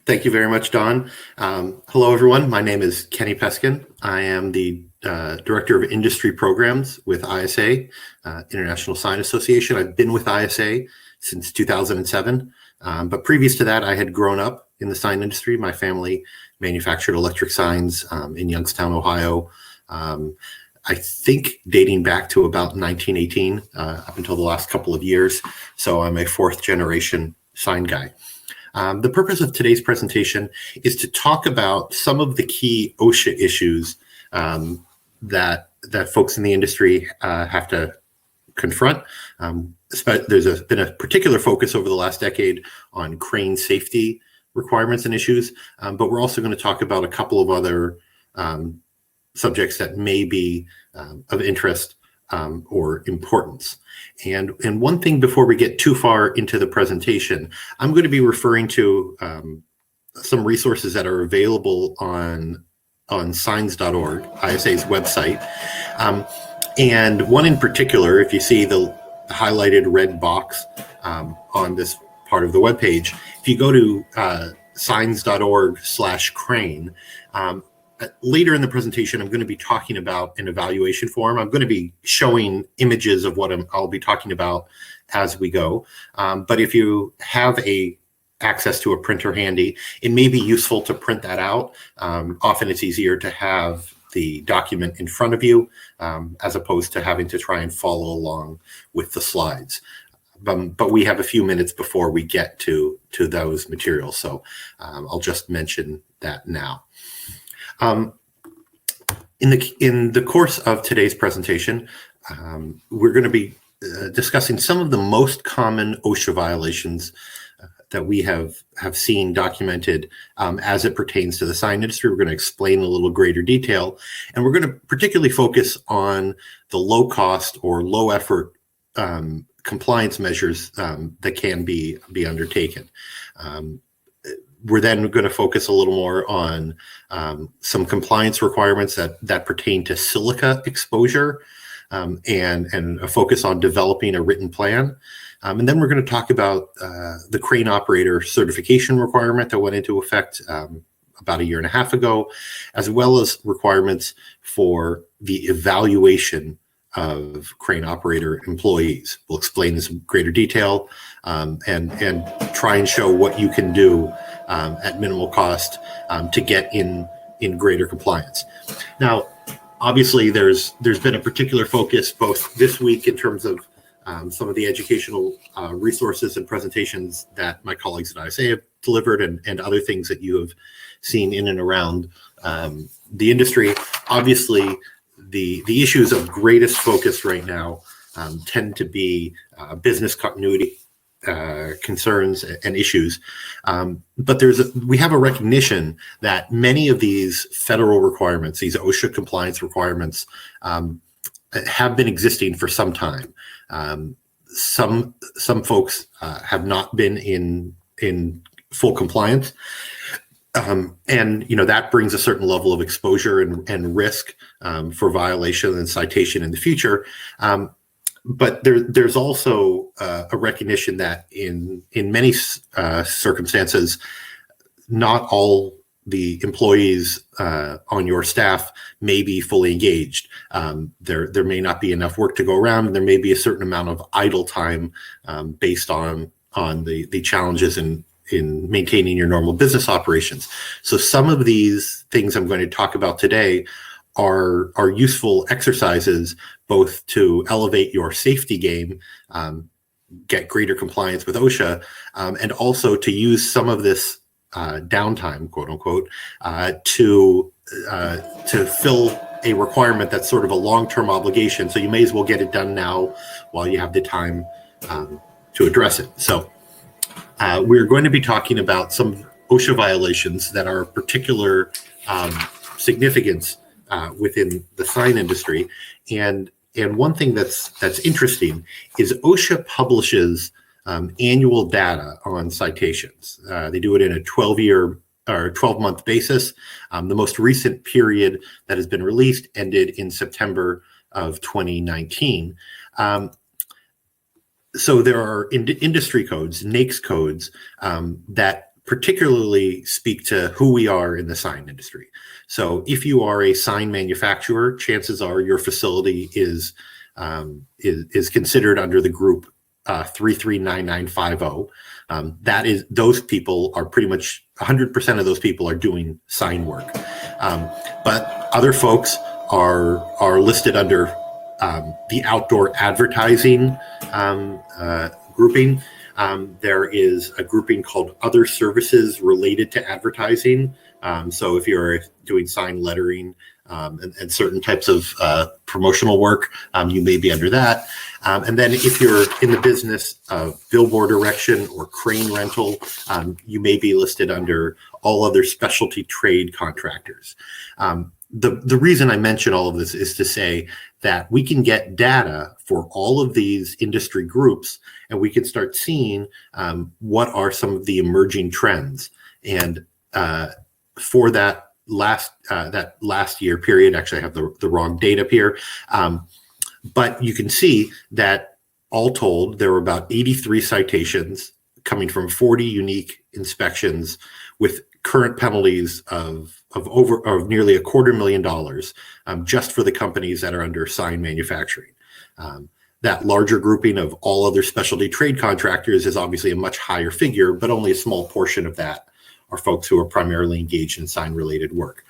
Thank you very much, Don. Hello, everyone. My name is Kenny Peskin. I am the Director of Industry Programs with ISA, International Sign Association. I've been with ISA since 2007, but previous to that, I had grown up in the sign industry. My family manufactured electric signs in Youngstown, Ohio, I think dating back to about 1918, up until the last couple of years. So I'm a fourth generation sign guy. The purpose of today's presentation is to talk about some of the key OSHA issues that folks in the industry have to confront. There's been a particular focus over the last decade on crane safety requirements and issues, but we're also going to talk about a couple of other subjects that may be of interest or importance. And one thing before we get too far into the presentation, I'm going to be referring to some resources that are available on signs.org, ISA's website. And one in particular, if you see the highlighted red box on this part of the webpage, if you go to signs.org/crane, later in the presentation, I'm going to be talking about an evaluation form. I'm going to be showing images of what I'll be talking about as we go. But if you have access to a printer handy, it may be useful to print that out. Often it's easier to have the document in front of you as opposed to having to try and follow along with the slides. But we have a few minutes before we get to those materials, so I'll just mention that now. In the course of today's presentation, we're going to be discussing some of the most common OSHA violations that we have seen documented as it pertains to the sign industry. We're going to explain in a little greater detail, and we're going to particularly focus on the low cost or low effort compliance measures that can be undertaken. We're then going to focus a little more on some compliance requirements that pertain to silica exposure and a focus on developing a written plan. And then we're going to talk about the crane operator certification requirement that went into effect about 1.5 years ago, as well as requirements for the evaluation of crane operator employees. We'll explain this in greater detail and try and show what you can do at minimal cost to get in greater compliance. Now, obviously, there's been a particular focus both this week in terms of some of the educational resources and presentations that my colleagues at ISA have delivered and other things that you have seen in and around the industry. Obviously, the issues of greatest focus right now tend to be business continuity concerns and issues. But we have a recognition that many of these federal requirements, these OSHA compliance requirements, have been existing for some time. Some folks have not been in full compliance. And that brings a certain level of exposure and risk for violation and citation in the future. But there's also a recognition that in many circumstances, not all the employees on your staff may be fully engaged. There may not be enough work to go around, and there may be a certain amount of idle time based on the challenges in maintaining your normal business operations. So some of these things I'm going to talk about today are useful exercises both to elevate your safety game, get greater compliance with OSHA, and also to use some of this downtime, quote unquote, to fill a requirement that's sort of a long-term obligation. So you may as well get it done now while you have the time to address it. So we're going to be talking about some OSHA violations that are of particular significance within the sign industry. And one thing that's interesting is OSHA publishes annual data on citations. They do it in a 12-month basis. The most recent period that has been released ended in September of 2019. So there are industry codes, NAICS codes, that particularly speak to who we are in the sign industry. So if you are a sign manufacturer, chances are your facility is considered under the group 339950. That is, those people are pretty much 100% of those people are doing sign work. But other folks are listed under the outdoor advertising grouping. There is a grouping called other services related to advertising. So if you're doing sign lettering and certain types of promotional work, you may be under that. And then if you're in the business of billboard erection or crane rental, you may be listed under all other specialty trade contractors. The reason I mention all of this is to say that we can get data for all of these industry groups, and we can start seeing what are some of the emerging trends. And for that last year period, actually I have the wrong date up here, but you can see that all told, there were about 83 citations coming from 40 unique inspections with current penalties of nearly $250,000 just for the companies that are under sign manufacturing. That larger grouping of all other specialty trade contractors is obviously a much higher figure, but only a small portion of that are folks who are primarily engaged in sign-related work.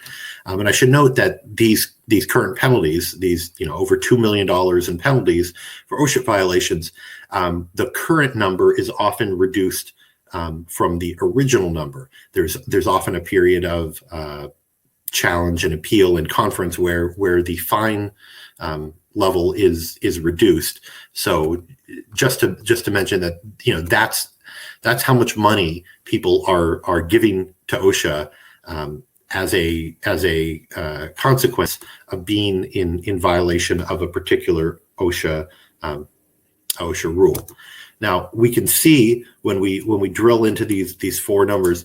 And I should note that these current penalties, these over $2 million in penalties for OSHA violations, the current number is often reduced from the original number. There's often a period of challenge and appeal and conference where the fine level is reduced. So just to mention that that's how much money people are giving to OSHA as a consequence of being in violation of a particular OSHA rule. Now we can see when we drill into these four numbers,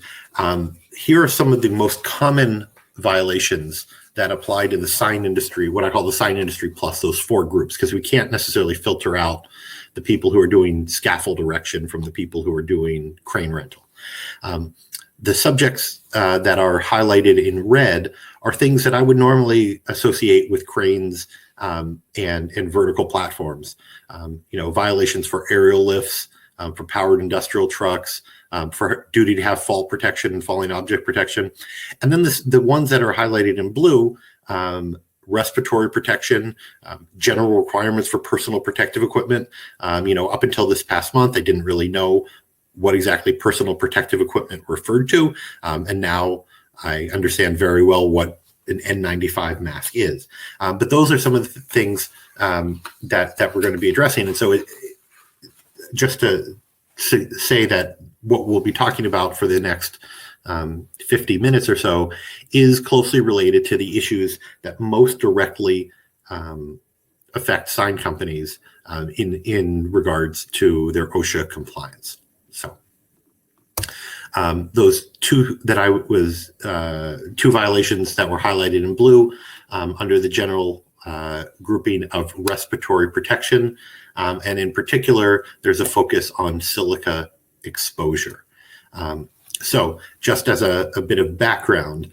here are some of the most common violations that apply to the sign industry, what I call the sign industry plus those four groups, because we can't necessarily filter out the people who are doing scaffold erection from the people who are doing crane rental. The subjects that are highlighted in red are things that I would normally associate with cranes and vertical platforms. Violations for aerial lifts, for powered industrial trucks, for duty to have fall protection and falling object protection. And then the ones that are highlighted in blue, respiratory protection, general requirements for personal protective equipment. Up until this past month, I didn't really know what exactly personal protective equipment referred to. And now I understand very well what an N95 mask is. But those are some of the things that we're going to be addressing. And so just to say that what we'll be talking about for the next 50 minutes or so is closely related to the issues that most directly affect sign companies in regards to their OSHA compliance. So those two violations that were highlighted in blue under the general grouping of respiratory protection, and in particular, there's a focus on silica exposure. So just as a bit of background,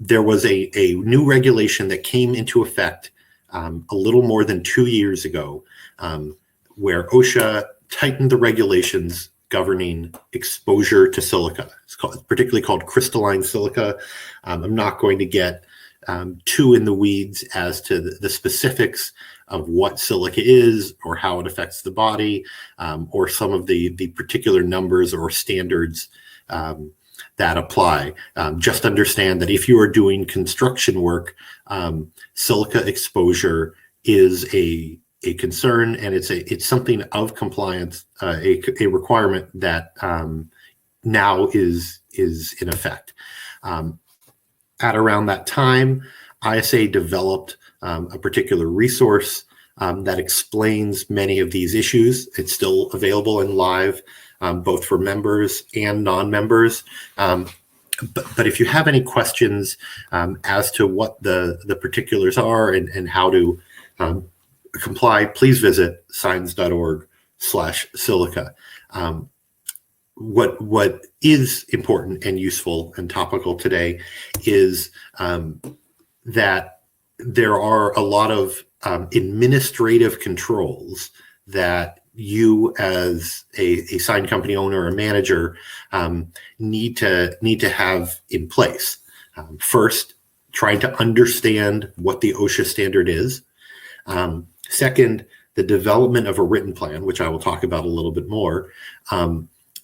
there was a new regulation that came into effect a little more than 2 years ago, where OSHA tightened the regulations governing exposure to silica. It's particularly called crystalline silica. I'm not going to get too in the weeds as to the specifics of what silica is or how it affects the body, or some of the particular numbers or standards that apply. Just understand that if you are doing construction work, silica exposure is a concern, and it's something of compliance, a requirement that now is in effect. At around that time, ISA developed a particular resource that explains many of these issues. It's still available and live, both for members and non-members. But if you have any questions as to what the particulars are and how to comply, please visit signs.org/ISA. silica. What is important and useful and topical today is that there are a lot of administrative controls that you as a sign company owner or manager need to have in place. First, trying to understand what the OSHA standard is. Second, the development of a written plan, which I will talk about a little bit more.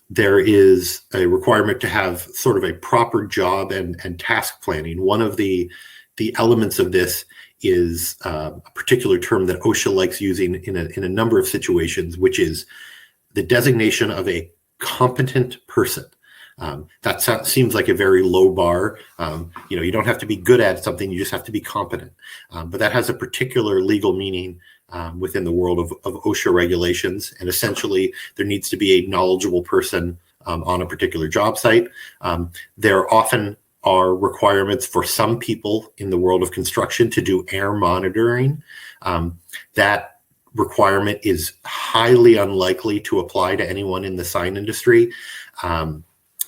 There is a requirement to have sort of a proper job and task planning. One of the elements of this is a particular term that OSHA likes using in a number of situations, which is the designation of a competent person. That seems like a very low bar. You don't have to be good at something, you just have to be competent. But that has a particular legal meaning within the world of OSHA regulations. And essentially, there needs to be a knowledgeable person on a particular job site. There often are requirements for some people in the world of construction to do air monitoring. That requirement is highly unlikely to apply to anyone in the sign industry.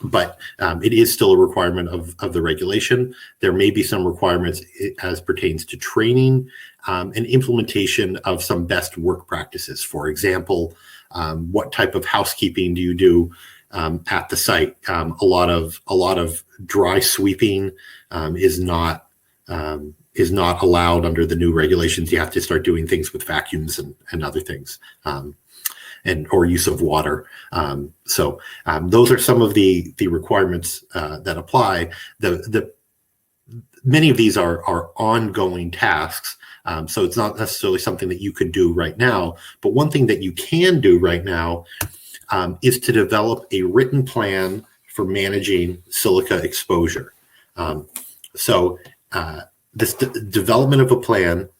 But it is still a requirement of the regulation. There may be some requirements as pertains to training and implementation of some best work practices. For example, what type of housekeeping do you do at the site? A lot of dry sweeping is not allowed under the new regulations. You have to start doing things with vacuums and other things. Or use of water. So those are some of the requirements that apply. Many of these are ongoing tasks, so it's not necessarily something that you could do right now. But one thing that you can do right now is to develop a written plan for managing silica exposure. So this development of a plan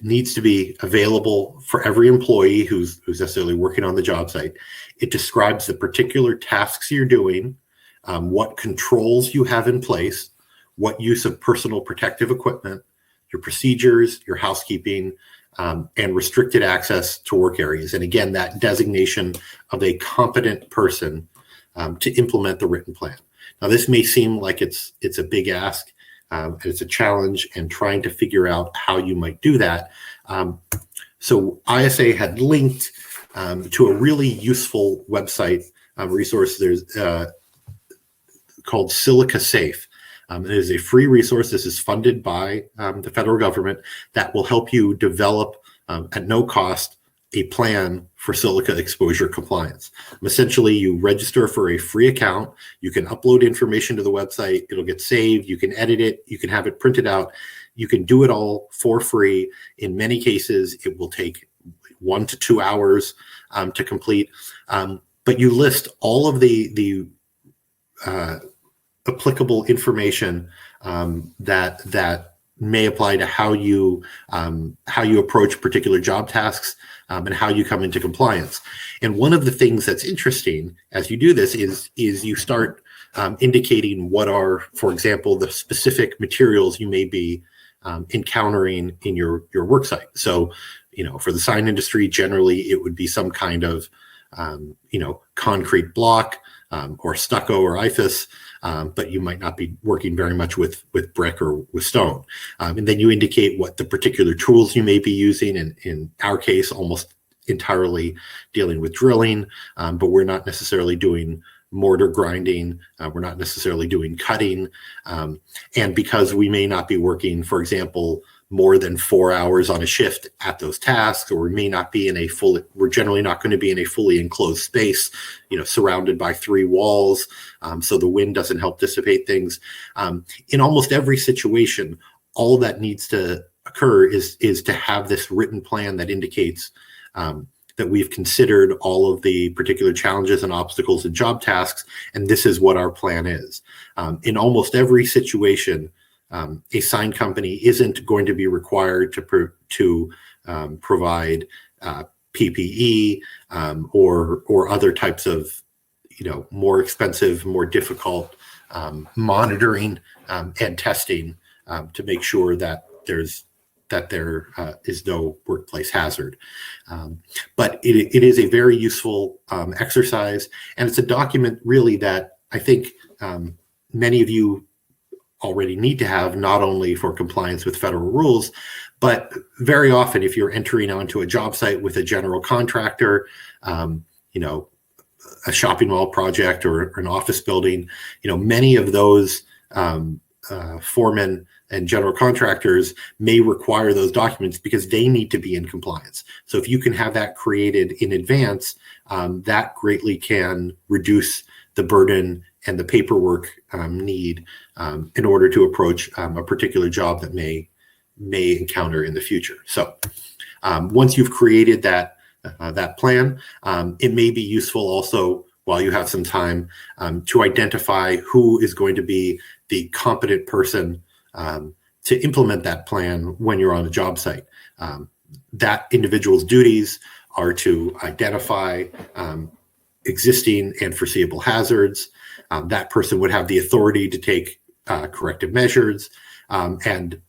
needs to be available for every employee who's necessarily working on the job site. It describes the particular tasks you're doing, what controls you have in place, what use of personal protective equipment, your procedures, your housekeeping, and restricted access to work areas. And again, that designation of a competent person to implement the written plan. Now, this may seem like it's a big ask. It's a challenge, and trying to figure out how you might do that. So ISA had linked to a really useful website resource. There's called Silica Safe. It is a free resource. This is funded by the federal government that will help you develop at no cost a plan for silica exposure compliance. Essentially, you register for a free account. You can upload information to the website. It'll get saved. You can edit it. You can have it printed out. You can do it all for free. In many cases, it will take 1 to 2 hours to complete. But you list all of the applicable information that may apply to how you approach particular job tasks and how you come into compliance. And one of the things that's interesting as you do this is you start indicating what are, for example, the specific materials you may be encountering in your work site. So, for the sign industry, generally it would be some kind of concrete block or stucco or IFAS. But you might not be working very much with brick or with stone. And then you indicate what the particular tools you may be using. And in our case, almost entirely dealing with drilling, but we're not necessarily doing mortar grinding. We're not necessarily doing cutting. And because we may not be working, for example, more than 4 hours on a shift at those tasks, or we may not be we're generally not going to be in a fully enclosed space, surrounded by 3 walls. So the wind doesn't help dissipate things. In almost every situation, all that needs to occur is to have this written plan that indicates that we've considered all of the particular challenges and obstacles and job tasks, and this is what our plan is. In almost every situation, a sign company isn't going to be required to provide PPE or other types of more expensive, more difficult monitoring and testing to make sure that there's that there is no workplace hazard. But it is a very useful exercise, and it's a document really that I think many of you already need to have, not only for compliance with federal rules, but very often if you're entering onto a job site with a general contractor, a shopping mall project or an office building, many of those foremen and general contractors may require those documents because they need to be in compliance. So if you can have that created in advance, that greatly can reduce the burden and the paperwork need in order to approach a particular job that may encounter in the future. So once you've created that plan, it may be useful also, while you have some time, to identify who is going to be the competent person to implement that plan when you're on a job site. That individual's duties are to identify existing and foreseeable hazards. That person would have the authority to take corrective measures, and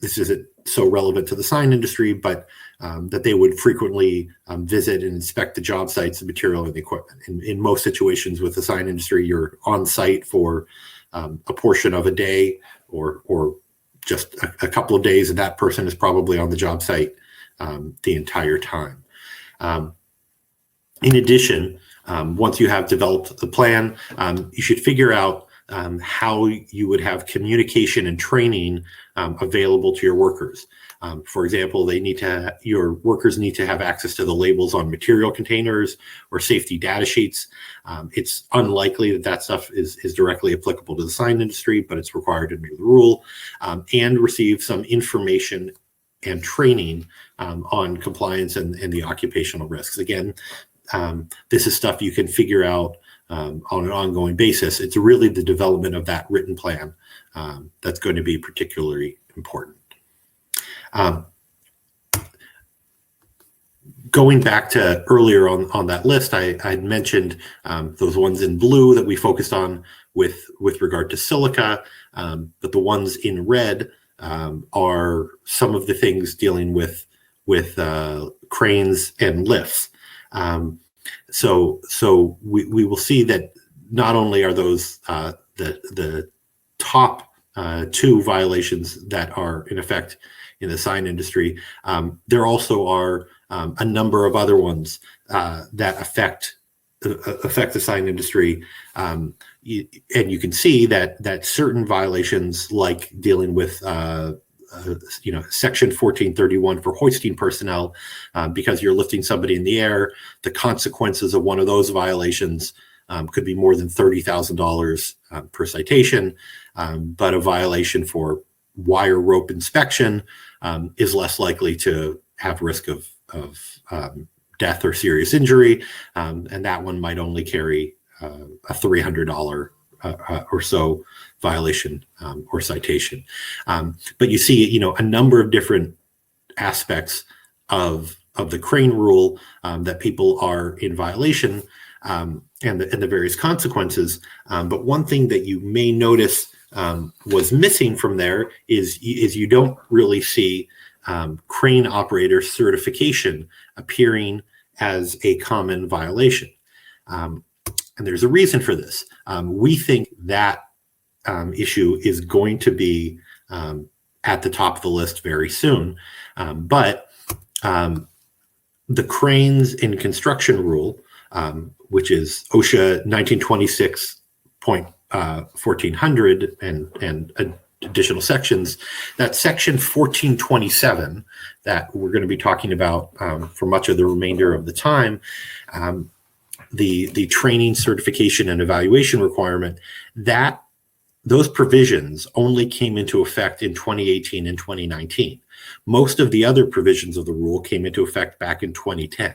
this isn't so relevant to the sign industry, but that they would frequently visit and inspect the job sites, the material, and the equipment. In most situations with the sign industry, you're on site for a portion of a day or just a couple of days, and that person is probably on the job site the entire time. In addition, once you have developed the plan, you should figure out how you would have communication and training available to your workers. For example, your workers need to have access to the labels on material containers or safety data sheets. It's unlikely that stuff is directly applicable to the sign industry, but it's required under the rule, and receive some information and training on compliance and the occupational risks. Again, this is stuff you can figure out on an ongoing basis. It's really the development of that written plan that's going to be particularly important. Going back to earlier on that list, I had mentioned those ones in blue that we focused on with regard to silica, but the ones in red are some of the things dealing with cranes and lifts. So we will see that not only are those the top two violations that are in effect in the sign industry, there also are a number of other ones that affect the sign industry, and you can see that certain violations, like dealing with Section 1431 for hoisting personnel, because you're lifting somebody in the air, the consequences of one of those violations could be more than $30,000 per citation, but a violation for wire rope inspection is less likely to have risk of death or serious injury, and that one might only carry a $300 or so violation or citation. But you see, a number of different aspects of the crane rule that people are in violation, and the various consequences. But one thing that you may notice was missing from there is you don't really see crane operator certification appearing as a common violation. And there's a reason for this. We think that issue is going to be at the top of the list very soon. But the cranes in construction rule, which is OSHA 1926.1400 and additional sections, that section 1427 that we're going to be talking about for much of the remainder of the time, the training, certification, and evaluation requirement, that those provisions only came into effect in 2018 and 2019. Most of the other provisions of the rule came into effect back in 2010.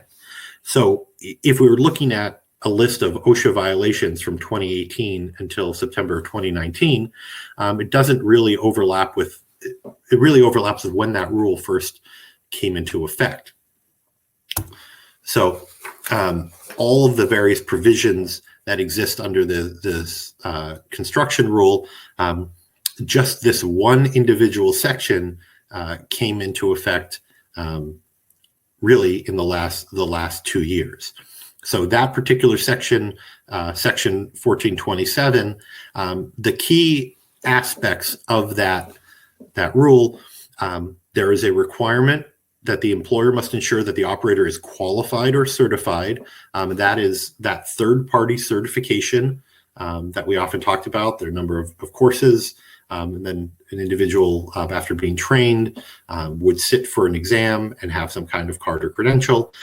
So if we were looking at a list of OSHA violations from 2018 until September of 2019, it doesn't really overlap with, it really overlaps with when that rule first came into effect. So all of the various provisions that exist under this construction rule, just this one individual section came into effect really in the last 2 years. So that particular section, section 1427, the key aspects of that rule, there is a requirement that the employer must ensure that the operator is qualified or certified. That is that third-party certification that we often talked about. There are a number of courses, and then an individual, after being trained, would sit for an exam and have some kind of card or credential.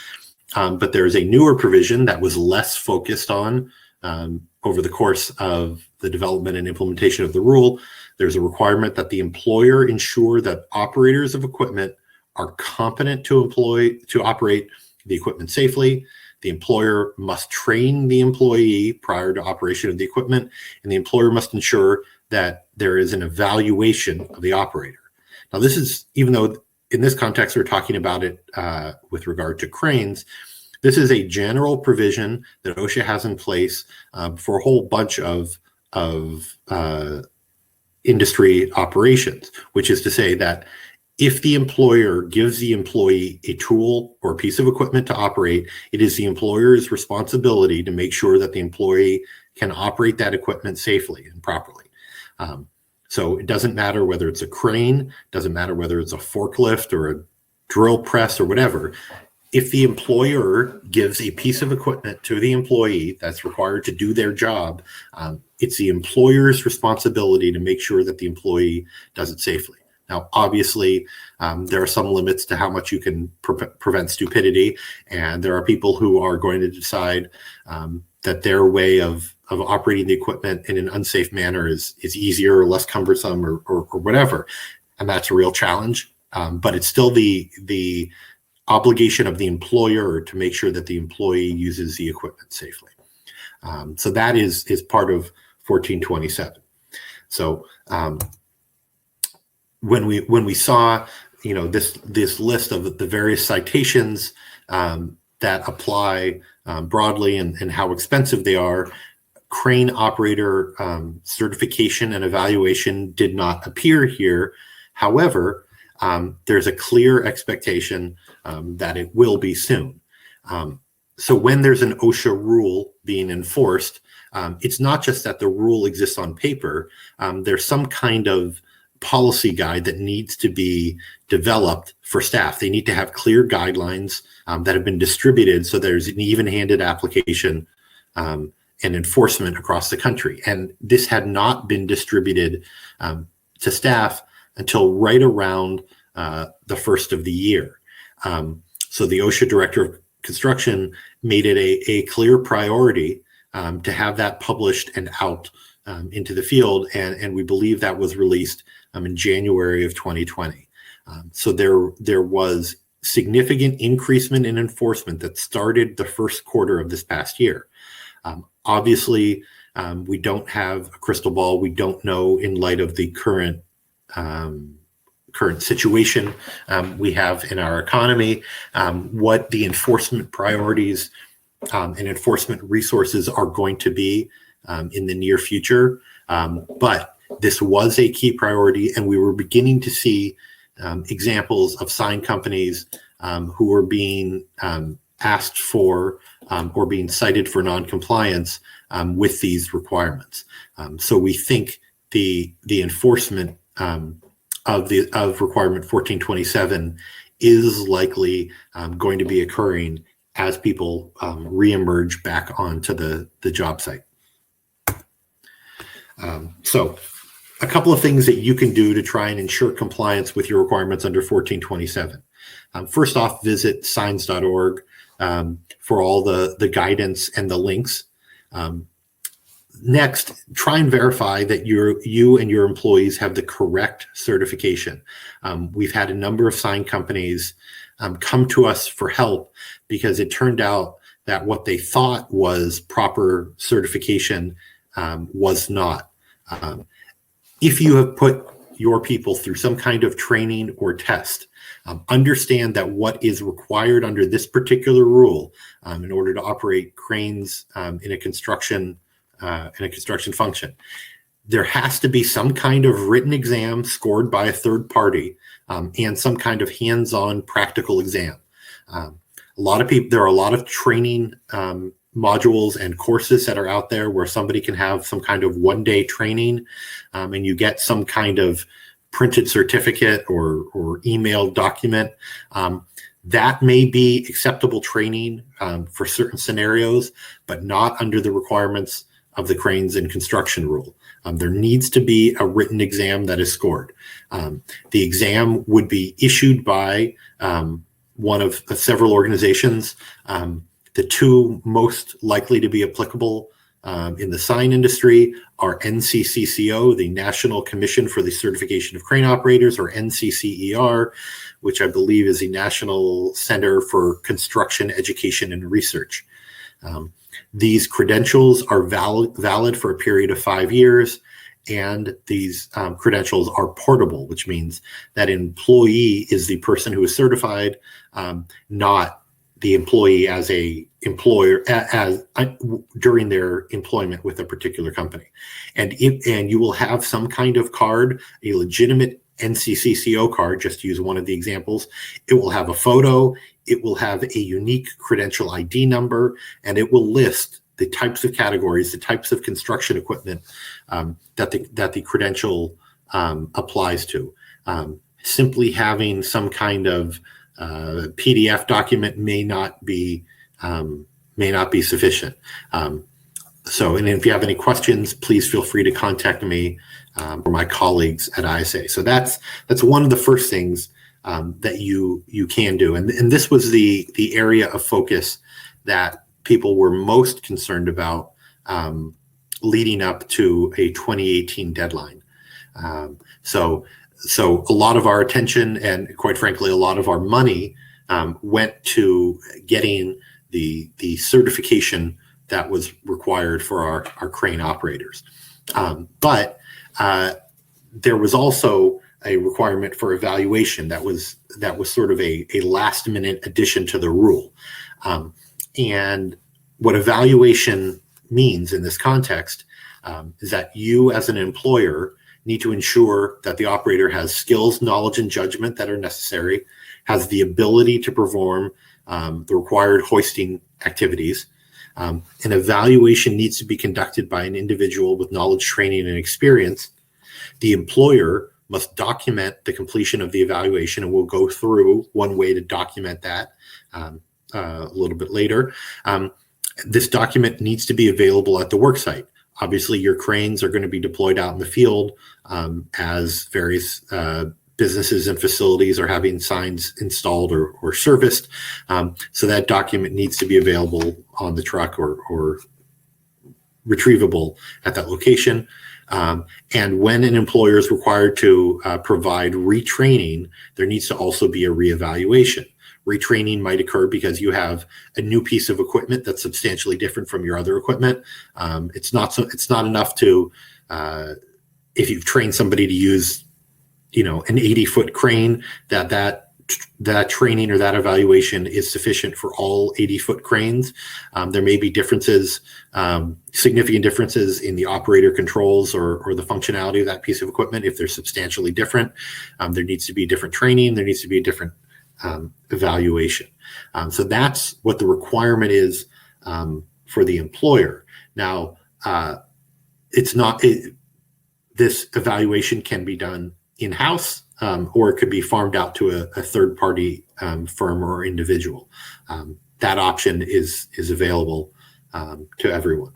But there is a newer provision that was less focused on over the course of the development and implementation of the rule. There's a requirement that the employer ensure that operators of equipment are competent to operate the equipment safely. The employer must train the employee prior to operation of the equipment, and the employer must ensure that there is an evaluation of the operator. Now, this is, even though in this context we're talking about it with regard to cranes, this is a general provision that OSHA has in place for a whole bunch of industry operations, which is to say that if the employer gives the employee a tool or a piece of equipment to operate, it is the employer's responsibility to make sure that the employee can operate that equipment safely and properly. So it doesn't matter whether it's a crane, doesn't matter whether it's a forklift or a drill press or whatever. If the employer gives a piece of equipment to the employee that's required to do their job, it's the employer's responsibility to make sure that the employee does it safely. Now, obviously, there are some limits to how much you can prevent stupidity, and there are people who are going to decide that their way of operating the equipment in an unsafe manner is easier or less cumbersome or whatever, and that's a real challenge. But it's still the obligation of the employer to make sure that the employee uses the equipment safely. So that is part of 1427. So when we saw, this list of the various citations that apply broadly and how expensive they are, crane operator certification and evaluation did not appear here. However, there's a clear expectation that it will be soon. So when there's an OSHA rule being enforced, it's not just that the rule exists on paper. There's some kind of policy guide that needs to be developed for staff. They need to have clear guidelines that have been distributed so there's an even-handed application and enforcement across the country. And this had not been distributed to staff until right around the first of the year. So the OSHA Director of Construction made it a clear priority to have that published and out into the field, and we believe that was released in January of 2020. So there was significant increasement in enforcement that started the first quarter of this past year. Obviously, we don't have a crystal ball. We don't know, in light of the current situation we have in our economy, what the enforcement priorities and enforcement resources are going to be in the near future. But this was a key priority, and we were beginning to see examples of sign companies who were being asked for or being cited for noncompliance with these requirements. So we think the enforcement of requirement 1427 is likely going to be occurring as people reemerge back onto the job site. So a couple of things that you can do to try and ensure compliance with your requirements under 1427. First off, visit signs.org for all the guidance and the links. Next, try and verify that you and your employees have the correct certification. We've had a number of sign companies come to us for help because it turned out that what they thought was proper certification was not. If you have put your people through some kind of training or test, understand that what is required under this particular rule in order to operate cranes in a construction function, there has to be some kind of written exam scored by a third party, and some kind of hands-on practical exam. There are a lot of training modules and courses that are out there where somebody can have some kind of one-day training, and you get some kind of printed certificate or emailed document. That may be acceptable training for certain scenarios, but not under the requirements of the cranes and construction rule. There needs to be a written exam that is scored. The exam would be issued by one of several organizations. The two most likely to be applicable in the sign industry are NCCCO, the National Commission for the Certification of Crane Operators, or NCCER, which I believe is the National Center for Construction Education and Research. These credentials are valid for a period of 5 years, and these credentials are portable, which means that an employee is the person who is certified, not the employee as a employer during their employment with a particular company. And you will have some kind of card, a legitimate NCCCO card, just to use one of the examples. It will have a photo, it will have a unique credential ID number, and it will list the types of categories, the types of construction equipment that the credential applies to. Simply having some kind of PDF document may not be sufficient. And if you have any questions, please feel free to contact me or my colleagues at ISA. So that's one of the first things that you can do. And this was the area of focus that people were most concerned about leading up to a 2018 deadline. So a lot of our attention, and quite frankly, a lot of our money went to getting the certification that was required for our crane operators. But there was also a requirement for evaluation that was sort of a last minute addition to the rule. And what evaluation means in this context is that you as an employer need to ensure that the operator has skills, knowledge, and judgment that are necessary, has the ability to perform the required hoisting activities. An evaluation needs to be conducted by an individual with knowledge, training, and experience. The employer must document the completion of the evaluation, and we'll go through one way to document that a little bit later. This document needs to be available at the worksite. Obviously, your cranes are going to be deployed out in the field as various businesses and facilities are having signs installed or serviced. So that document needs to be available on the truck or retrievable at that location. And when an employer is required to provide retraining, there needs to also be a reevaluation. Retraining might occur because you have a new piece of equipment that's substantially different from your other equipment. It's not enough to, if you've trained somebody to use, an 80-foot crane, that training or that evaluation is sufficient for all 80-foot cranes. There may be differences, significant differences in the operator controls or the functionality of that piece of equipment. If they're substantially different, there needs to be different training. There needs to be a different evaluation. So that's what the requirement is for the employer. Now, this evaluation can be done in-house, or it could be farmed out to a third-party firm or individual. That option is available to everyone.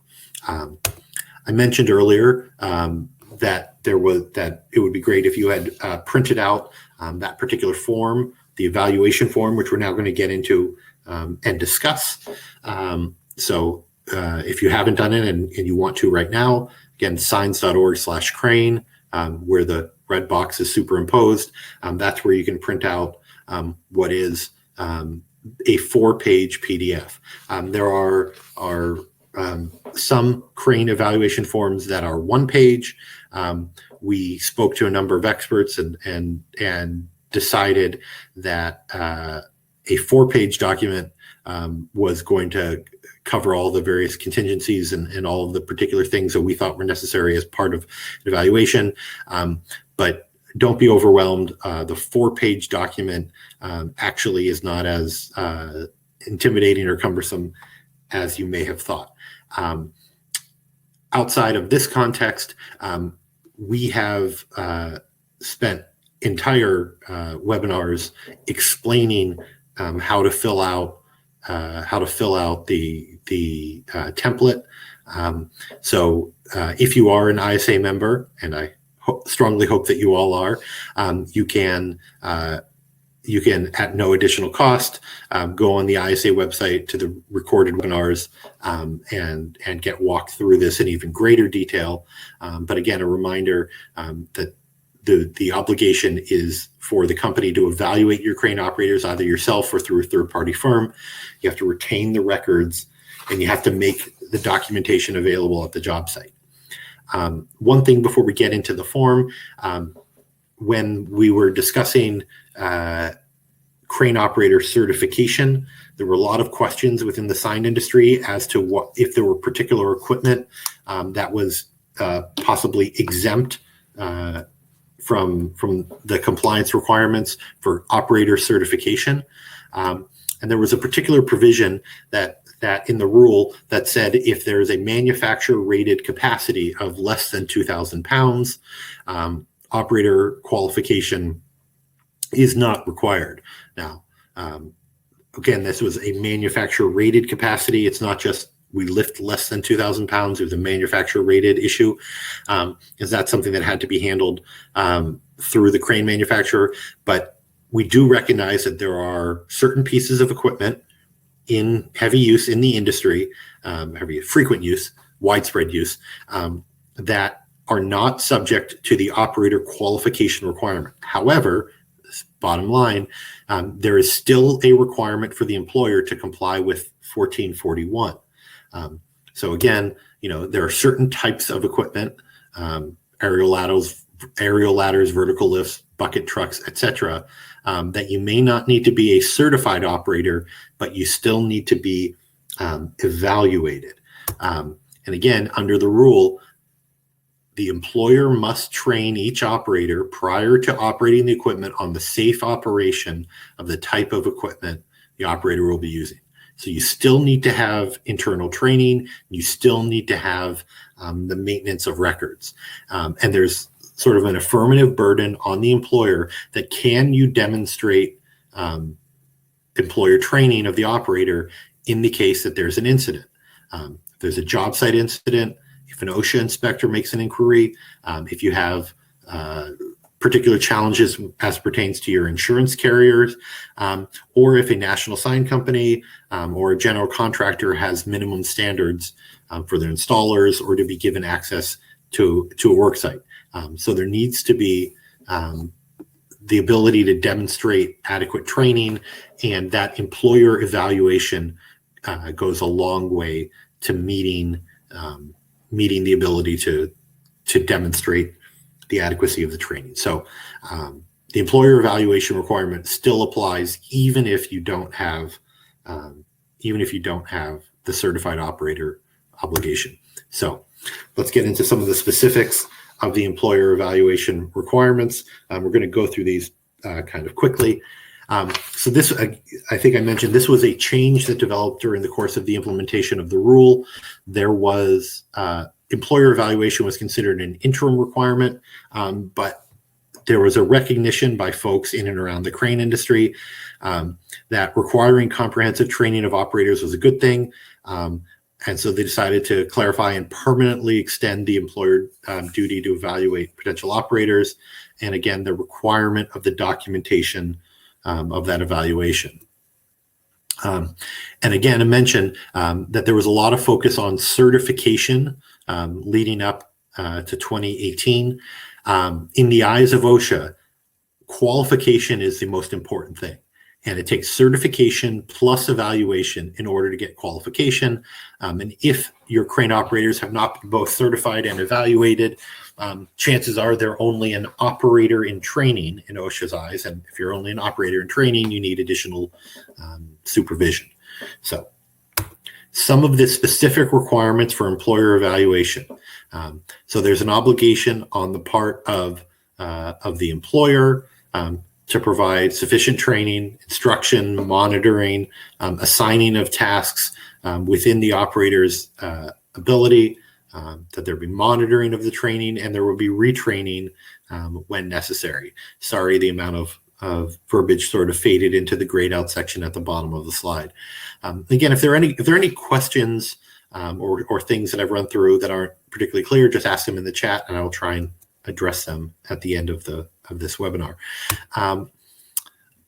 I mentioned earlier that it would be great if you had printed out that particular form, the evaluation form, which we're now going to get into and discuss. So if you haven't done it and you want to right now, again, signs.org/crane, where the red box is superimposed. That's where you can print out what is a 4-page PDF. There are some crane evaluation forms that are 1 page. We spoke to a number of experts and decided that a 4-page document was going to cover all the various contingencies and all of the particular things that we thought were necessary as part of the evaluation. But don't be overwhelmed. The 4-page document actually is not as intimidating or cumbersome as you may have thought. Outside of this context, we have spent entire webinars explaining how to fill out the template. So if you are an ISA member, and I strongly hope that you all are, you can at no additional cost go on the ISA website to the recorded webinars and get walked through this in even greater detail. But again, a reminder that the obligation is for the company to evaluate your crane operators, either yourself or through a third-party firm. You have to retain the records, and you have to make the documentation available at the job site. One thing before we get into the form, when we were discussing crane operator certification, there were a lot of questions within the sign industry as to what if there were particular equipment that was possibly exempt from the compliance requirements for operator certification. And there was a particular provision that in the rule that said if there is a manufacturer rated capacity of less than 2,000 pounds, operator qualification is not required. Now, again, this was a manufacturer rated capacity. It's not just we lift less than 2,000 pounds. It was a manufacturer rated issue. Is that something that had to be handled through the crane manufacturer? But we do recognize that there are certain pieces of equipment in heavy use in the industry, frequent use, widespread use, that are not subject to the operator qualification requirement. However, bottom line, there is still a requirement for the employer to comply with 1441. So again, there are certain types of equipment, aerial ladders, vertical lifts, bucket trucks, etc., that you may not need to be a certified operator, but you still need to be evaluated. And again, under the rule, the employer must train each operator prior to operating the equipment on the safe operation of the type of equipment the operator will be using. So you still need to have internal training. You still need to have the maintenance of records. And there's sort of an affirmative burden on the employer that can you demonstrate employer training of the operator in the case that there's an incident. If there's a job site incident, if an OSHA inspector makes an inquiry, if you have particular challenges as pertains to your insurance carriers, or if a national sign company or a general contractor has minimum standards for their installers or to be given access to a work site. So there needs to be the ability to demonstrate adequate training, and that employer evaluation goes a long way to meeting the ability to demonstrate the adequacy of the training. So the employer evaluation requirement still applies even if you don't have the certified operator obligation. So let's get into some of the specifics of the employer evaluation requirements. We're going to go through these kind of quickly. So this, I think I mentioned, this was a change that developed during the course of the implementation of the rule. There was employer evaluation was considered an interim requirement, but there was a recognition by folks in and around the crane industry that requiring comprehensive training of operators was a good thing. And so they decided to clarify and permanently extend the employer duty to evaluate potential operators. And again, the requirement of the documentation of that evaluation. And again, I mentioned that there was a lot of focus on certification leading up to 2018. In the eyes of OSHA, qualification is the most important thing. And it takes certification plus evaluation in order to get qualification. And if your crane operators have not been both certified and evaluated, chances are they're only an operator in training in OSHA's eyes. And if you're only an operator in training, you need additional supervision. So some of the specific requirements for employer evaluation. So there's an obligation on the part of the employer to provide sufficient training, instruction, monitoring, assigning of tasks within the operator's ability, that there be monitoring of the training, and there will be retraining when necessary. Sorry, the amount of verbiage sort of faded into the grayed out section at the bottom of the slide. Again, if there are any questions or things that I've run through that aren't particularly clear, just ask them in the chat, and I will try and address them at the end of this webinar.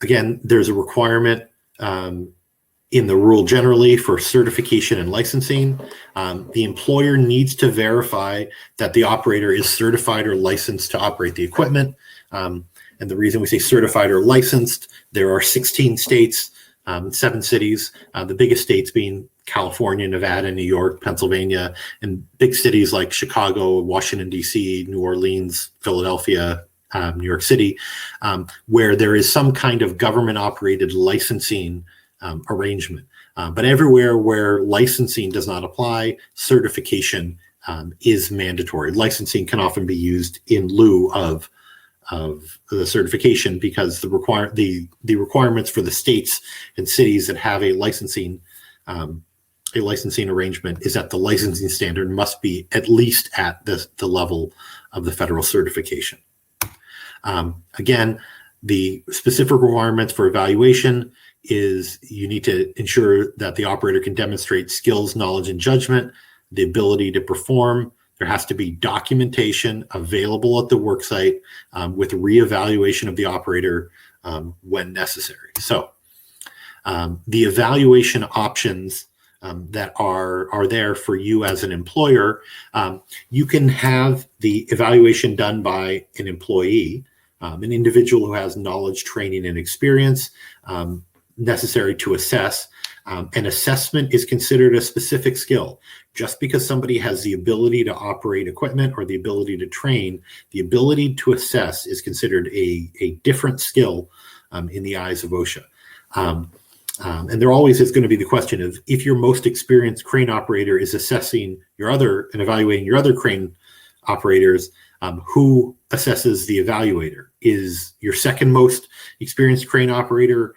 Again, there's a requirement in the rule generally for certification and licensing. The employer needs to verify that the operator is certified or licensed to operate the equipment. And the reason we say certified or licensed, there are 16 states, 7 cities, the biggest states being California, Nevada, New York, Pennsylvania, and big cities like Chicago, Washington, D.C., New Orleans, Philadelphia, New York City, where there is some kind of government-operated licensing arrangement. But everywhere where licensing does not apply, certification is mandatory. Licensing can often be used in lieu of the certification, because the requirements for the states and cities that have a licensing arrangement is that the licensing standard must be at least at the level of the federal certification. Again, the specific requirements for evaluation is you need to ensure that the operator can demonstrate skills, knowledge, and judgment, the ability to perform. There has to be documentation available at the worksite with reevaluation of the operator when necessary. So the evaluation options that are there for you as an employer, you can have the evaluation done by an employee, an individual who has knowledge, training, and experience necessary to assess. An assessment is considered a specific skill. Just because somebody has the ability to operate equipment or the ability to train, the ability to assess is considered a different skill in the eyes of OSHA. And there always is going to be the question of, if your most experienced crane operator is assessing and evaluating your other crane operators, who assesses the evaluator? Is your second most experienced crane operator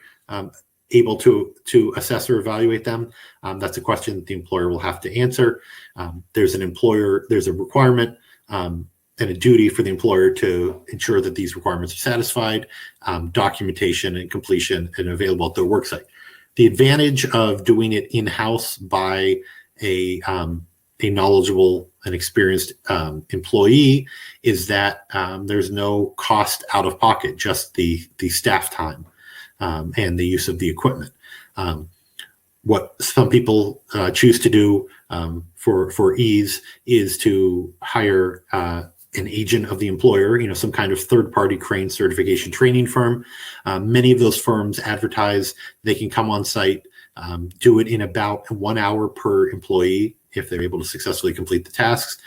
able to assess or evaluate them? That's a question that the employer will have to answer. There's a requirement and a duty for the employer to ensure that these requirements are satisfied, documentation and completion and available at their worksite. The advantage of doing it in-house by a knowledgeable and experienced employee is that there's no cost out of pocket, just the staff time and the use of the equipment. What some people choose to do for ease is to hire an agent of the employer, some kind of third-party crane certification training firm. Many of those firms advertise they can come on site, do it in about 1 hour per employee if they're able to successfully complete the tasks.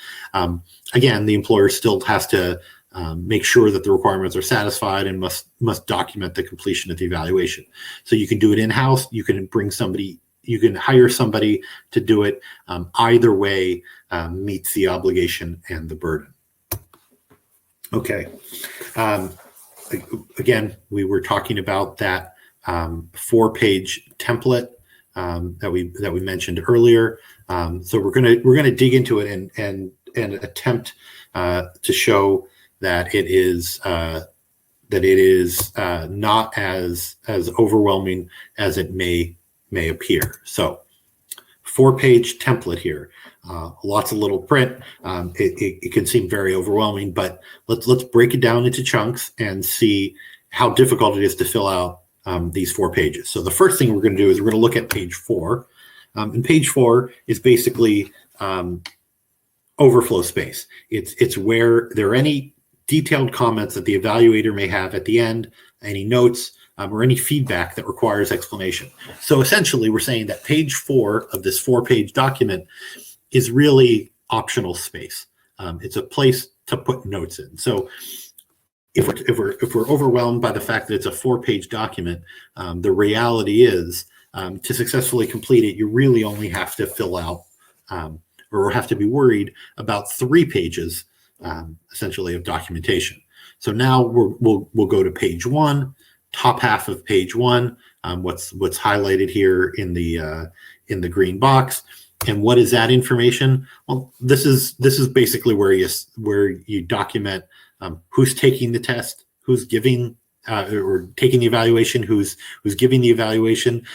Again, the employer still has to make sure that the requirements are satisfied and must document the completion of the evaluation. So you can do it in-house. You can hire somebody to do it. Either way meets the obligation and the burden. Okay. Again, we were talking about that 4-page template that we mentioned earlier. So we're gonna dig into it and attempt to show that it is not as overwhelming as it may appear. So 4-page template here. Lots of little print. It can seem very overwhelming, but let's break it down into chunks and see how difficult it is to fill out these 4 pages. So the first thing we're going to do is we're going to look at page 4. And page 4 is basically overflow space. It's where there are any detailed comments that the evaluator may have at the end, any notes, or any feedback that requires explanation. So essentially, we're saying that page 4 of this 4-page document is really optional space. It's a place to put notes in. So if we're overwhelmed by the fact that it's a 4-page document, the reality is to successfully complete it, you really only have to fill out or have to be worried about 3 pages, essentially, of documentation. So now we'll go to page 1, top half of page 1. What's highlighted here in the green box, and what is that information? Well, this is basically where you document who's taking the test, who's giving or taking the evaluation, who's giving the evaluation,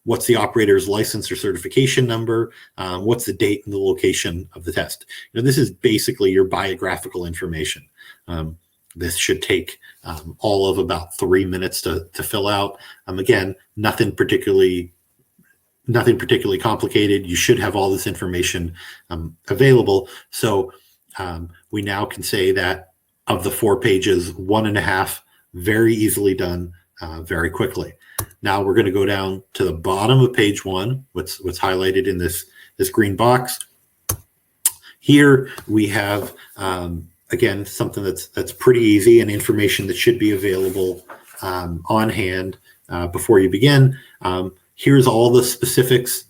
what's the operator's license or certification number, what's the date and the location of the test. This is basically your biographical information. This should take all of about 3 minutes to fill out. Again, nothing particularly complicated. You should have all this information available. So we now can say that of the 4 pages, 1.5 very easily done, very quickly. Now we're going to go down to the bottom of page 1. What's highlighted in this green box. Here we have again something that's pretty easy and information that should be available on hand before you begin. Here's all the specifics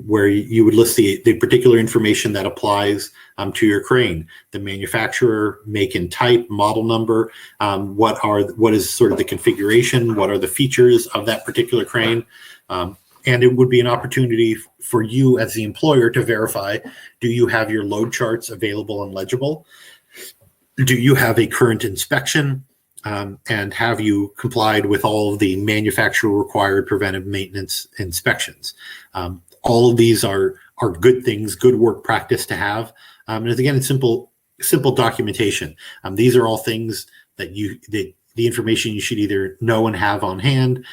where you would list the particular information that applies to your crane, the manufacturer, make and type, model number, what is sort of the configuration, what are the features of that particular crane, and it would be an opportunity for you as the employer to verify, do you have your load charts available and legible? Do you have a current inspection? And have you complied with all of the manufacturer required preventive maintenance inspections? All of these are good things, good work practice to have. And again, it's simple documentation. These are all things that the information you should either know and have on hand,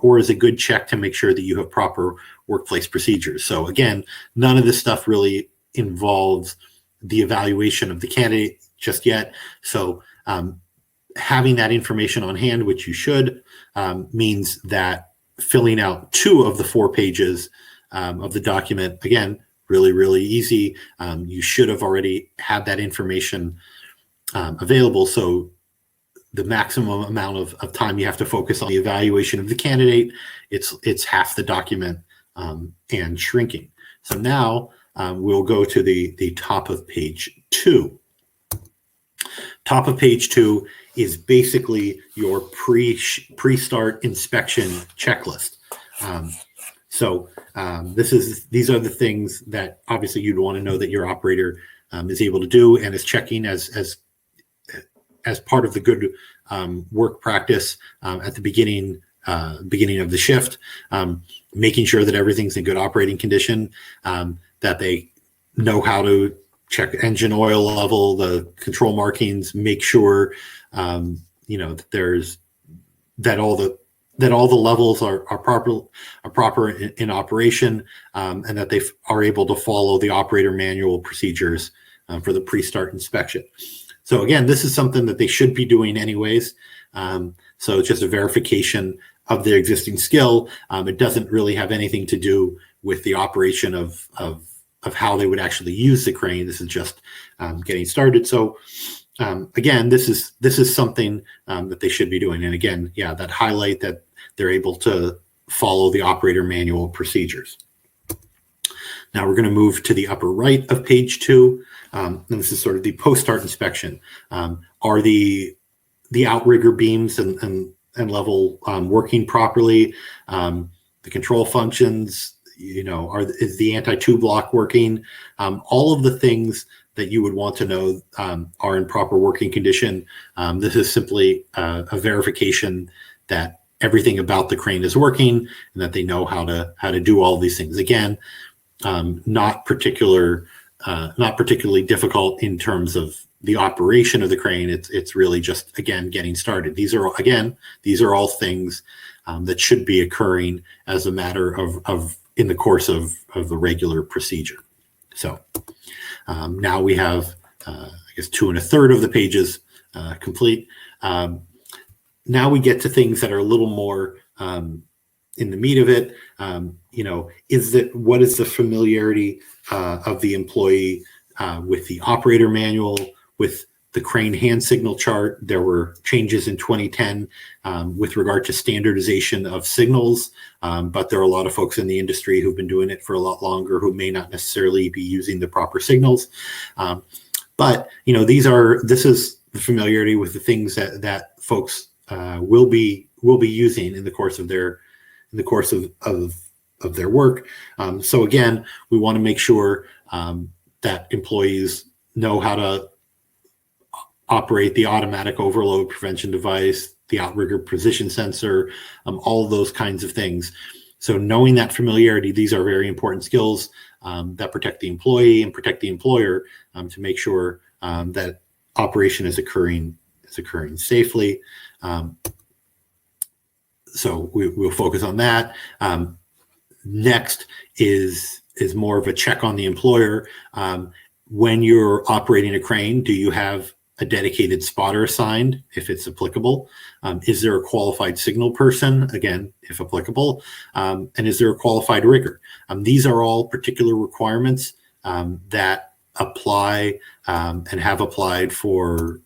or is a good check to make sure that you have proper workplace procedures. So again, none of this stuff really involves the evaluation of the candidate just yet. So having that information on hand, which you should, means that filling out 2 of the 4 pages of the document, again, really, really easy. You should have already had that information available. So the maximum amount of time you have to focus on the evaluation of the candidate, it's half the document and shrinking. So now we'll go to the top of page 2. Top of page 2 is basically your pre-start inspection checklist. These are the things that obviously you'd want to know that your operator is able to do and is checking as part of the good work practice at the beginning of the shift, making sure that everything's in good operating condition, that they know how to check engine oil level, the control markings, make sure that all the levels are proper in operation, and that they are able to follow the operator manual procedures for the pre-start inspection. So again, this is something that they should be doing anyways. So it's just a verification of their existing skill. It doesn't really have anything to do with the operation of how they would actually use the crane. This is just getting started. So again, this is something that they should be doing. And again, yeah, that highlight that they're able to follow the operator manual procedures. Now we're going to move to the upper right of page 2. And this is sort of the post-start inspection. Are the outrigger beams and level working properly? The control functions, is the anti-tube lock working? All of the things that you would want to know are in proper working condition. This is simply a verification that everything about the crane is working and that they know how to do all these things. Again, not particularly difficult in terms of the operation of the crane. It's really just, again, getting started. These are all things that should be occurring as a matter of in the course of the regular procedure. So now we have, I guess, 2 1/3 of the pages complete. Now we get to things that are a little more in the meat of it. What is the familiarity of the employee with the operator manual, with the crane hand signal chart. There were changes in 2010 with regard to standardization of signals, but there are a lot of folks in the industry who've been doing it for a lot longer who may not necessarily be using the proper signals. But this is the familiarity with the things that folks will be using in the course of their work. So again, we want to make sure that employees know how to operate the automatic overload prevention device, the outrigger position sensor, all of those kinds of things. So knowing that familiarity, these are very important skills that protect the employee and protect the employer to make sure that operation is occurring safely. So we'll focus on that. Next is more of a check on the employer. When you're operating a crane, do you have a dedicated spotter assigned, if it's applicable? Is there a qualified signal person, again, if applicable? And is there a qualified rigger? These are all particular requirements that apply and have applied for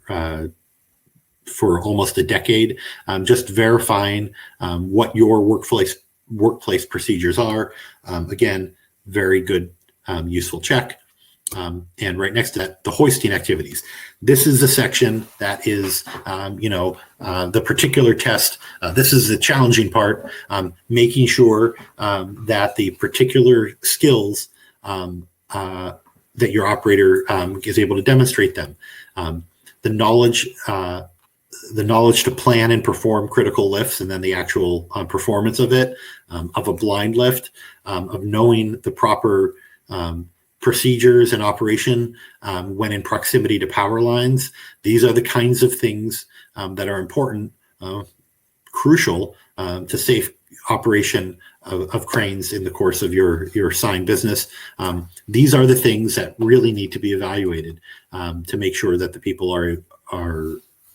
almost a decade. Just verifying what your workplace procedures are. Again, very good, useful check. And right next to that, the hoisting activities. This is the section that is, the particular test. This is the challenging part, making sure that the particular skills that your operator is able to demonstrate them. The knowledge to plan and perform critical lifts, and then the actual performance of it, of a blind lift, of knowing the proper procedures and operation when in proximity to power lines. These are the kinds of things that are important, crucial to safe operation of cranes in the course of your assigned business. These are the things that really need to be evaluated to make sure that the people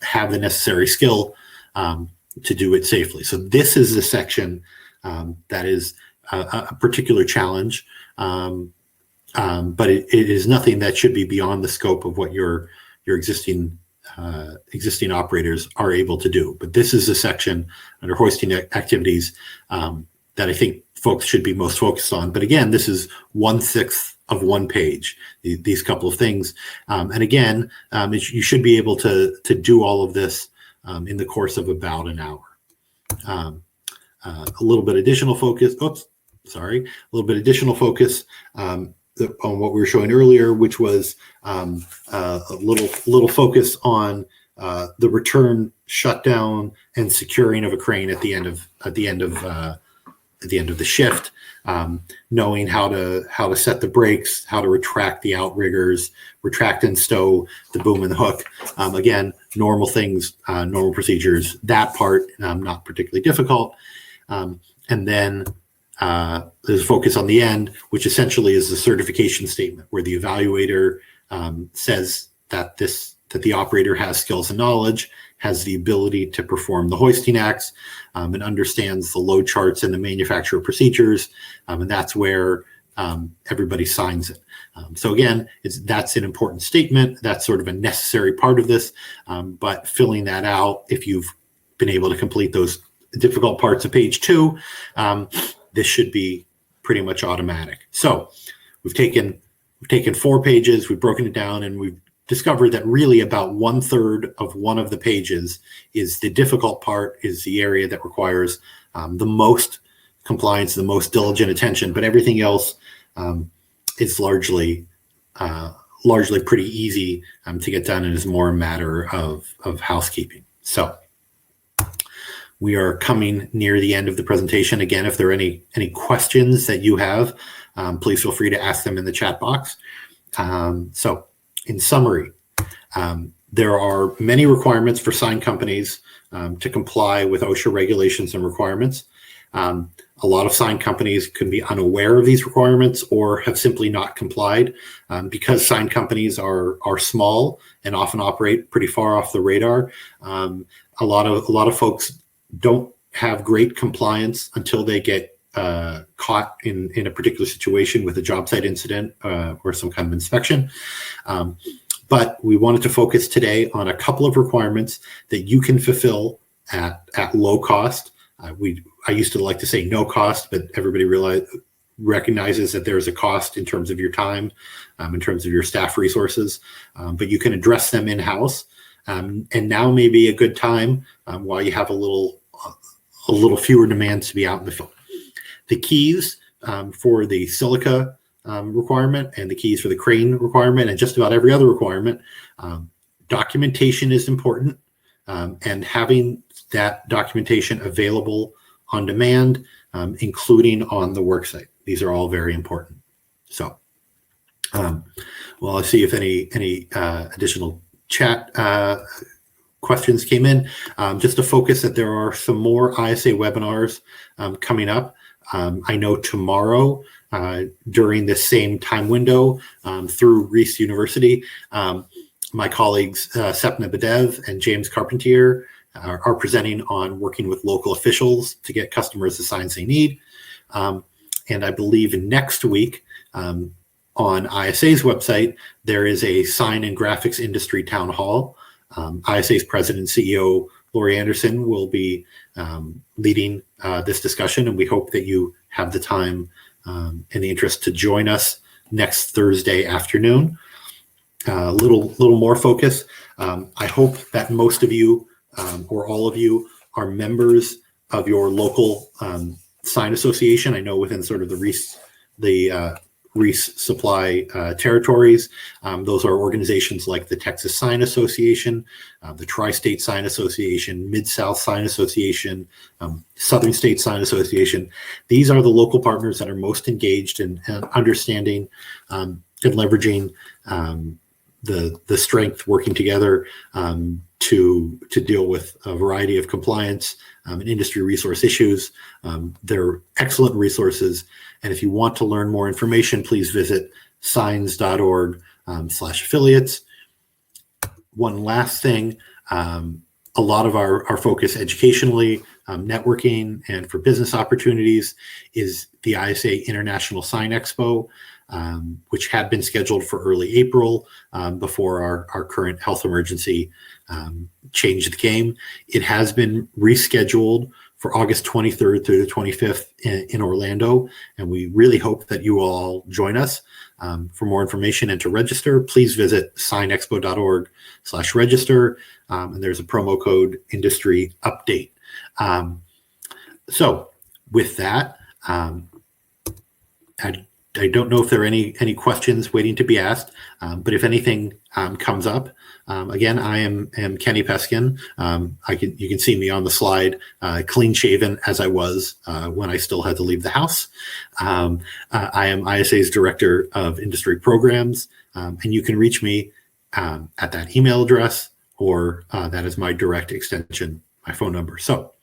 have the necessary skill to do it safely. So this is the section that is a particular challenge. But it is nothing that should be beyond the scope of what your existing operators are able to do. But this is a section under hoisting activities that I think folks should be most focused on. But again, this is 1/6 of one page, these couple of things. And again, you should be able to do all of this in the course of about an hour. A little bit additional focus. A little bit additional focus on what we were showing earlier, which was a little focus on the return, shutdown, and securing of a crane at the end of the shift. Knowing how to set the brakes, how to retract the outriggers, retract and stow the boom and the hook. Again, normal things, normal procedures. That part not particularly difficult. And then there's a focus on the end, which essentially is the certification statement, where the evaluator says that the operator has skills and knowledge, has the ability to perform the hoisting acts, and understands the load charts and the manufacturer procedures, and that's where everybody signs it. So again, that's an important statement. That's sort of a necessary part of this, but filling that out, if you've been able to complete those difficult parts of page 2, this should be pretty much automatic. So we've taken 4 pages, we've broken it down, and we've discovered that really about 1/3 of one of the pages is the difficult part, is the area that requires the most compliance, the most diligent attention, but everything else is largely pretty easy to get done, and is more a matter of housekeeping. So we are coming near the end of the presentation. Again, if there are any questions that you have, please feel free to ask them in the chat box. So in summary, there are many requirements for sign companies to comply with OSHA regulations and requirements. A lot of sign companies can be unaware of these requirements or have simply not complied because sign companies are small and often operate pretty far off the radar. A lot of folks don't have great compliance until they get caught in a particular situation with a job site incident or some kind of inspection. But we wanted to focus today on a couple of requirements that you can fulfill at low cost. I used to like to say no cost, but everybody recognizes that there's a cost in terms of your time, in terms of your staff resources, but you can address them in-house. And now may be a good time while you have a little fewer demands to be out in the field. The keys for the silica requirement and the keys for the crane requirement and just about every other requirement, documentation is important, and having that documentation available on demand, including on the worksite. These are all very important. So, well, I'll see if any additional chat questions came in. Just to focus that there are some more ISA webinars coming up. I know tomorrow during this same time window through Reece University, my colleagues Sepna Badev and James Carpentier are presenting on working with local officials to get customers the signs they need. And I believe next week on ISA's website, there is a sign and graphics industry town hall. ISA's president and CEO, Lori Anderson, will be leading this discussion, and we hope that you have the time and the interest to join us next Thursday afternoon. A little more focus. I hope that most of you or all of you are members of your local sign association. I know within sort of the Reece supply territories, those are organizations like the Texas Sign Association, the Tri-State Sign Association, Mid-South Sign Association, Southern State Sign Association. These are the local partners that are most engaged in understanding and leveraging the strength, working together to deal with a variety of compliance and industry resource issues. They're excellent resources. And if you want to learn more information, please visit signs.org/affiliates. One last thing, a lot of our focus educationally, networking, and for business opportunities is the ISA International Sign Expo, which had been scheduled for early April before our current health emergency changed the game. It has been rescheduled for August 23rd through the 25th in Orlando, and we really hope that you all join us. For more information and to register, please visit signexpo.org/register, and there's a promo code industry update. So with that, I don't know if there are any questions waiting to be asked, but if anything comes up, again, I am Kenny Peskin. You can see me on the slide, clean shaven as I was when I still had to leave the house. I am ISA's Director of Industry Programs, and you can reach me at that email address, or that is my direct extension, my phone number. So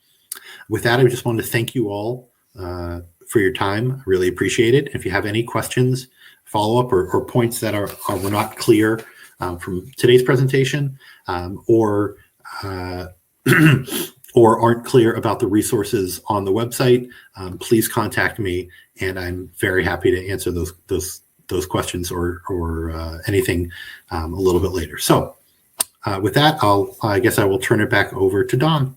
with that, I just wanted to thank you all for your time. I really appreciate it. If you have any questions, follow-up, or points that were not clear from today's presentation, or aren't clear about the resources on the website, please contact me, and I'm very happy to answer those questions or anything a little bit later. So with that, I guess I will turn it back over to Don.